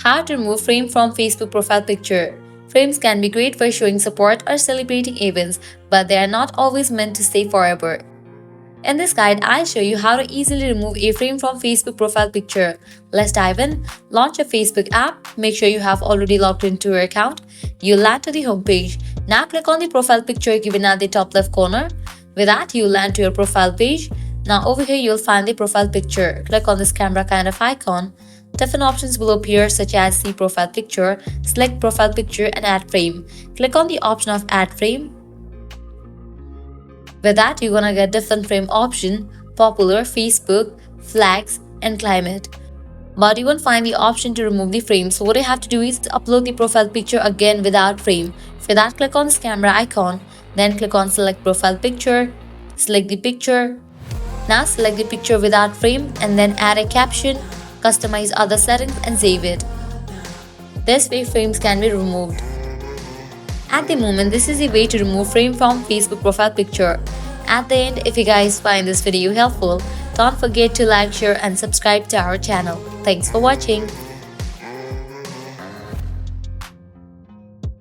How to remove frame from Facebook profile picture. Frames can be great for showing support or celebrating events, but they are not always meant to stay forever. In this guide, I'll show you how to easily remove a frame from Facebook profile picture. Let's dive in. Launch a Facebook app. Make sure you have already logged into your account. You'll land to the home page. Now click on the profile picture given at the top left corner. With that, you'll land to your profile page. Now over here, you'll find the profile picture. Click on this camera kind of icon. Different options will appear such as see profile picture, select profile picture and add frame. Click on the option of add frame. With that, you're gonna get different frame option, popular, Facebook, flags, and climate. But you won't find the option to remove the frame, so what you have to do is upload the profile picture again without frame. For that, click on this camera icon, then click on select profile picture, select the picture. Now select the picture without frame and then add a caption, customize other settings and save it. This way frames can be removed. At the moment, this is the way to remove frame from Facebook profile picture. At the end, if you guys find this video helpful, don't forget to like, share and subscribe to our channel. Thanks for watching.